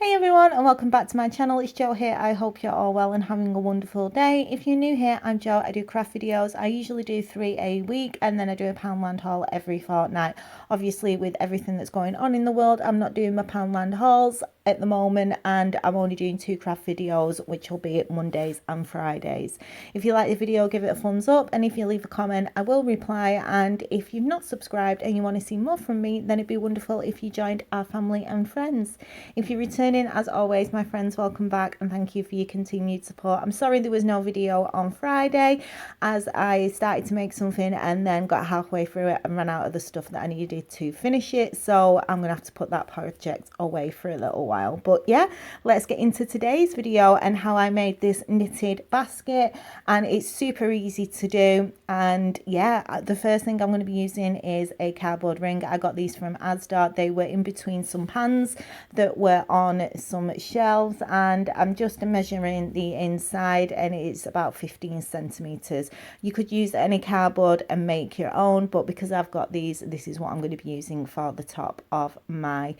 Hey everyone, and welcome back to my channel. It's Jo here. I hope you're all well and having a wonderful day. If you're new here, I'm Jo. I do craft videos. I usually do 3 a week, and then I do a Poundland haul every fortnight. Obviously, with everything that's going on in the world, I'm not doing my Poundland hauls at the moment, and I'm only doing 2 craft videos, which will be Mondays and Fridays. If you like the video, give it a thumbs up, and if you leave a comment, I will reply. And if you've not subscribed and you want to see more from me, then it'd be wonderful if you joined our family and friends. If you return in, as always, my friends, welcome back, and thank you for your continued support. I'm sorry there was no video on Friday, as I started to make something and then got halfway through it and ran out of the stuff that I needed to finish it, so I'm gonna have to put that project away for a little while. But yeah, let's get into today's video and how I made this knitted basket. And it's super easy to do. And yeah, the first thing I'm going to be using is a cardboard ring. I got these from Asda. They were in between some pans that were on some shelves, and I'm just measuring the inside, and it's about 15 centimeters. You could use any cardboard and make your own, but because I've got these, this is what I'm going to be using for the top of my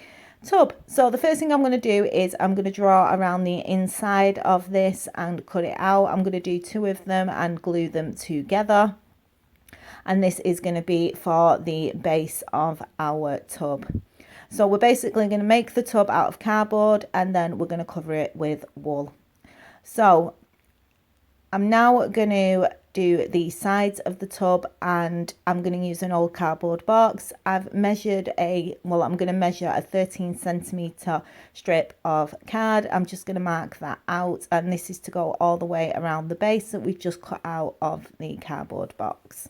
tub. So the first thing I'm going to do is I'm going to draw around the inside of this and cut it out. I'm going to do 2 of them and glue them together, and this is going to be for the base of our tub. So we're basically going to make the tub out of cardboard, and then we're going to cover it with wool. So I'm now going to do the sides of the tub, and I'm going to use an old cardboard box. I've measured I'm going to measure a 13 centimeter strip of card. I'm just going to mark that out, and this is to go all the way around the base that we've just cut out of the cardboard box.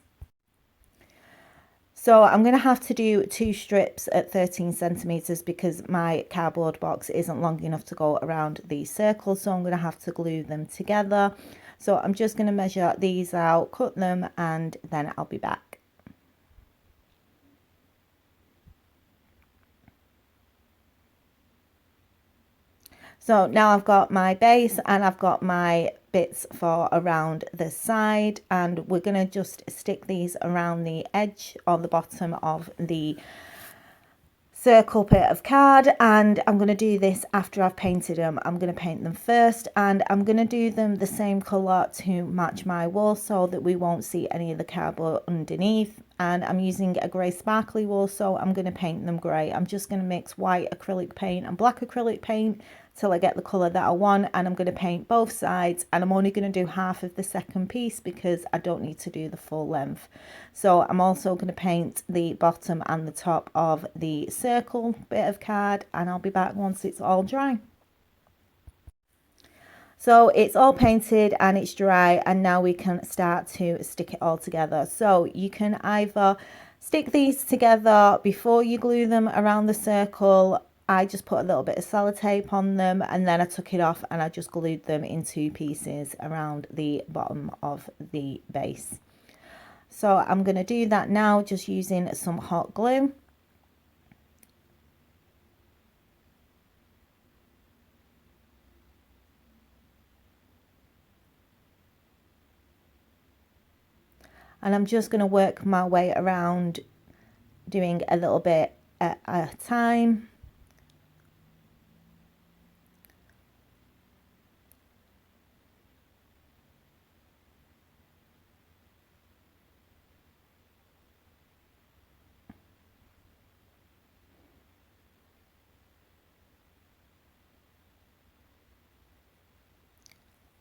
So I'm going to have to do 2 strips at 13 centimeters because my cardboard box isn't long enough to go around the circle, so I'm going to have to glue them together. So I'm just going to measure these out, cut them, and then I'll be back. So now I've got my base and I've got my bits for around the side, and we're going to just stick these around the edge or the bottom of the circle bit of card. And I'm going to do this after I've painted them. I'm going to paint them first, and I'm going to do them the same colour to match my wool so that we won't see any of the cardboard underneath. And I'm using a grey sparkly wool, so I'm going to paint them grey. I'm just going to mix white acrylic paint and black acrylic paint till I get the colour that I want, and I'm going to paint both sides, and I'm only going to do half of the second piece because I don't need to do the full length. So I'm also going to paint the bottom and the top of the circle bit of card, and I'll be back once it's all dry. So it's all painted and it's dry, and now we can start to stick it all together. So you can either stick these together before you glue them around the circle. I just put a little bit of sellotape on them, and then I took it off and I just glued them in 2 pieces around the bottom of the base. So I'm going to do that now, just using some hot glue. And I'm just going to work my way around, doing a little bit at a time.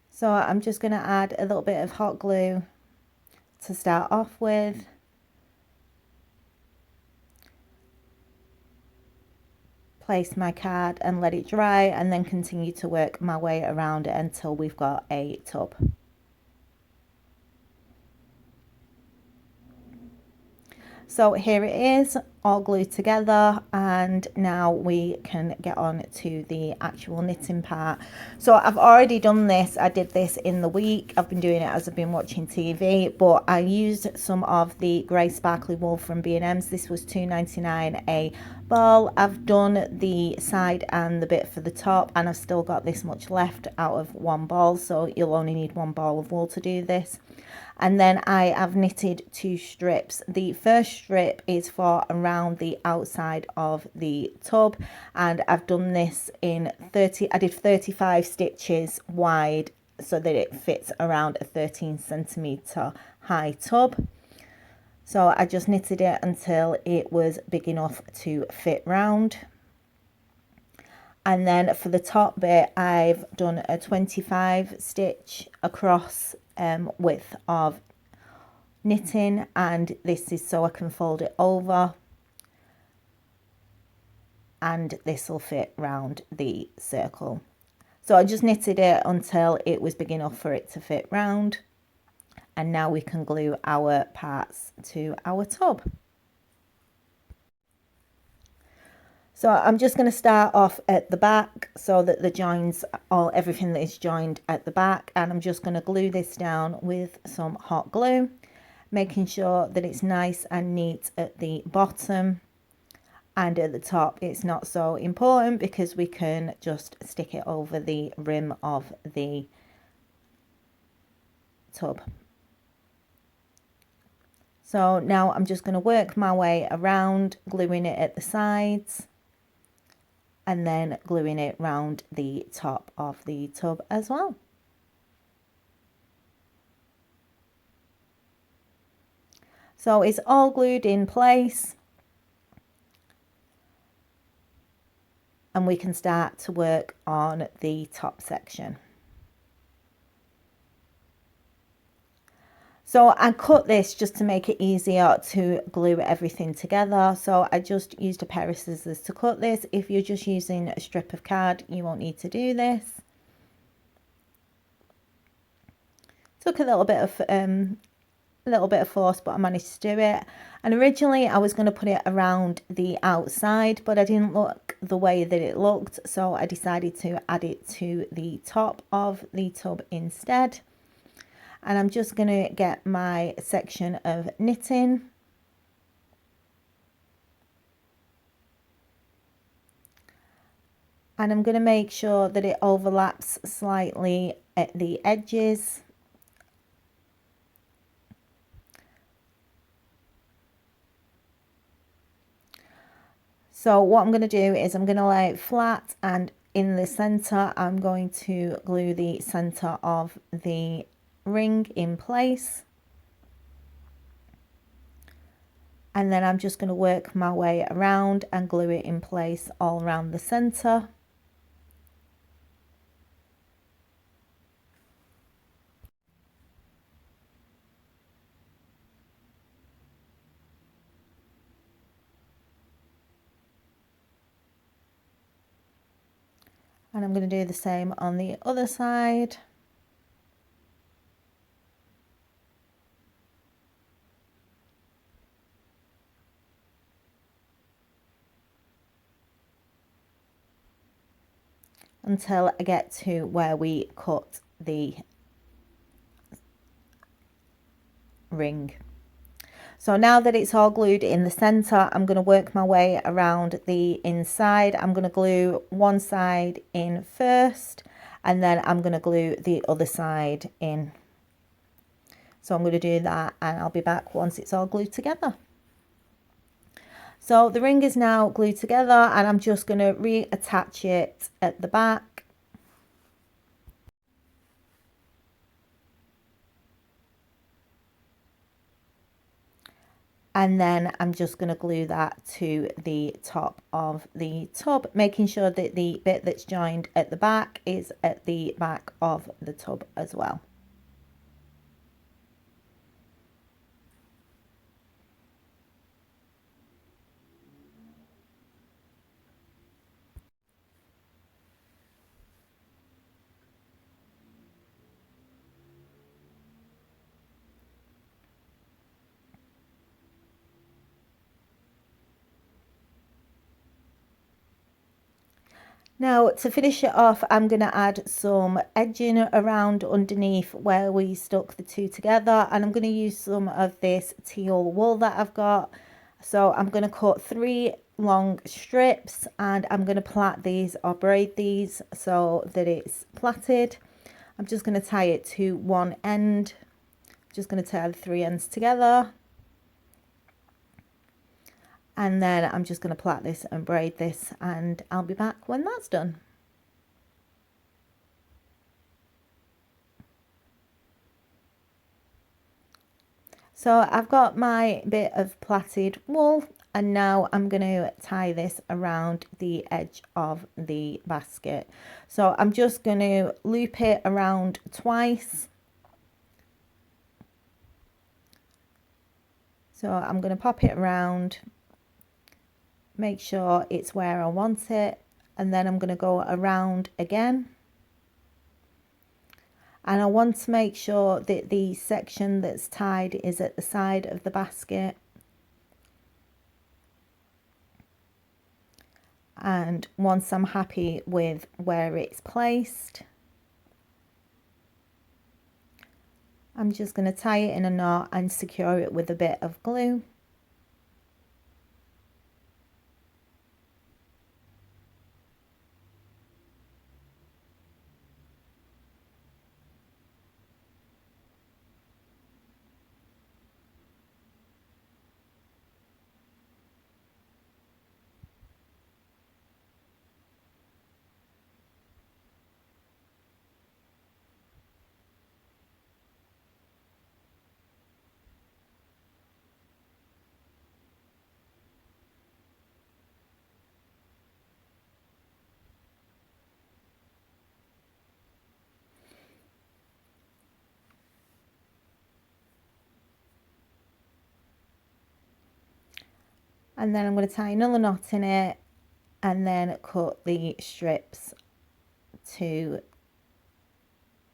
So I'm just going to add a little bit of hot glue to start off with. Place my card and let it dry, and then continue to work my way around it until we've got a tub. So here it is, all glued together, and now we can get on to the actual knitting part. So I've already done this. I did this in the week. I've been doing it as I've been watching TV, but I used some of the grey sparkly wool from B&M's. This was £2.99 a ball. I've done the side and the bit for the top, and I've still got this much left out of 1 ball, so you'll only need 1 ball of wool to do this. And then I have knitted 2 strips. The first strip is for around around the outside of the tub, and I've done this in I did 35 stitches wide so that it fits around a 13cm high tub. So I just knitted it until it was big enough to fit round. And then for the top bit, I've done a 25 stitch across width of knitting, and this is so I can fold it over, and this will fit round the circle. So I just knitted it until it was big enough for it to fit round, and now we can glue our parts to our tub. So I'm just going to start off at the back so that the joins, everything that is joined at the back, and I'm just going to glue this down with some hot glue, making sure that it's nice and neat at the bottom, and at the top it's not so important because we can just stick it over the rim of the tub. So now I'm just going to work my way around, gluing it at the sides, and then gluing it round the top of the tub as well. So it's all glued in place, and we can start to work on the top section. So I cut this just to make it easier to glue everything together. So I just used a pair of scissors to cut this. If you're just using a strip of card, you won't need to do this. Took a little bit of force, but I managed to do it. And originally I was going to put it around the outside, but I didn't like the way that it looked, so I decided to add it to the top of the tub instead. And I'm just going to get my section of knitting, and I'm going to make sure that it overlaps slightly at the edges. So what I'm going to do is I'm going to lay it flat, and in the center I'm going to glue the center of the ring in place, and then I'm just going to work my way around and glue it in place all around the center. And I'm going to do the same on the other side. Until I get to where we cut the ring. So now that it's all glued in the center, I'm going to work my way around the inside. I'm going to glue one side in first, and then I'm going to glue the other side in. So I'm going to do that, and I'll be back once it's all glued together. So the ring is now glued together, and I'm just going to reattach it at the back. And then I'm just going to glue that to the top of the tub, making sure that the bit that's joined at the back is at the back of the tub as well. Now to finish it off, I'm going to add some edging around underneath where we stuck the two together, and I'm going to use some of this teal wool that I've got. So I'm going to cut 3 long strips, and I'm going to plait these or braid these so that it's plaited. I'm just going to tie it to one end. I'm just going to tie the 3 ends together. And then I'm just going to plait this and braid this, and I'll be back when that's done. So I've got my bit of plaited wool, and now I'm going to tie this around the edge of the basket. So I'm just going to loop it around twice. So I'm going to pop it around, make sure it's where I want it, and then I'm going to go around again. And I want to make sure that the section that's tied is at the side of the basket. And once I'm happy with where it's placed, I'm just going to tie it in a knot and secure it with a bit of glue. And then I'm going to tie another knot in it and then cut the strips to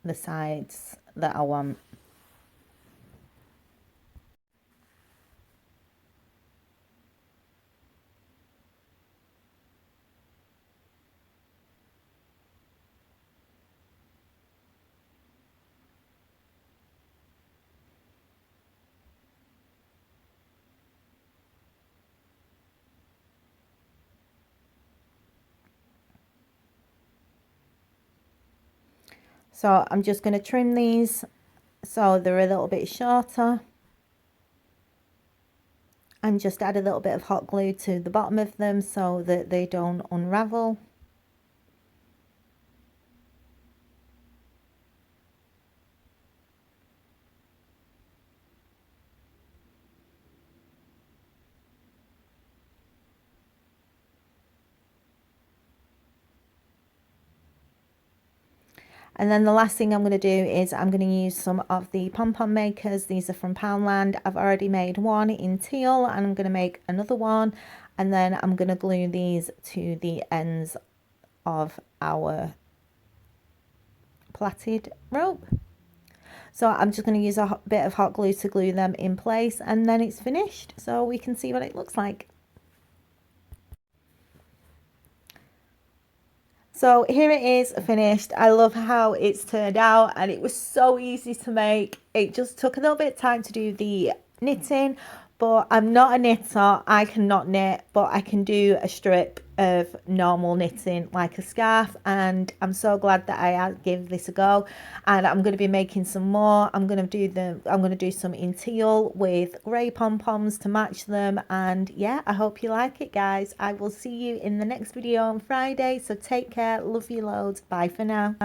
the sides that I want. So I'm just going to trim these so they're a little bit shorter, and just add a little bit of hot glue to the bottom of them so that they don't unravel. And then the last thing I'm going to do is I'm going to use some of the pom-pom makers. These are from Poundland. I've already made one in teal and I'm going to make another one. And then I'm going to glue these to the ends of our plaited rope. So I'm just going to use a bit of hot glue to glue them in place, and then it's finished. So we can see what it looks like. So here it is finished. I love how it's turned out, and it was so easy to make. It just took a little bit of time to do the knitting, but I'm not a knitter. I cannot knit, but I can do a strip of normal knitting like a scarf, and I'm so glad that I gave this a go. And I'm going to be making some more. I'm going to do some in teal with grey pom-poms to match them. And yeah, I hope you like it, guys. I will see you in the next video on Friday, so take care. Love you loads. Bye for now.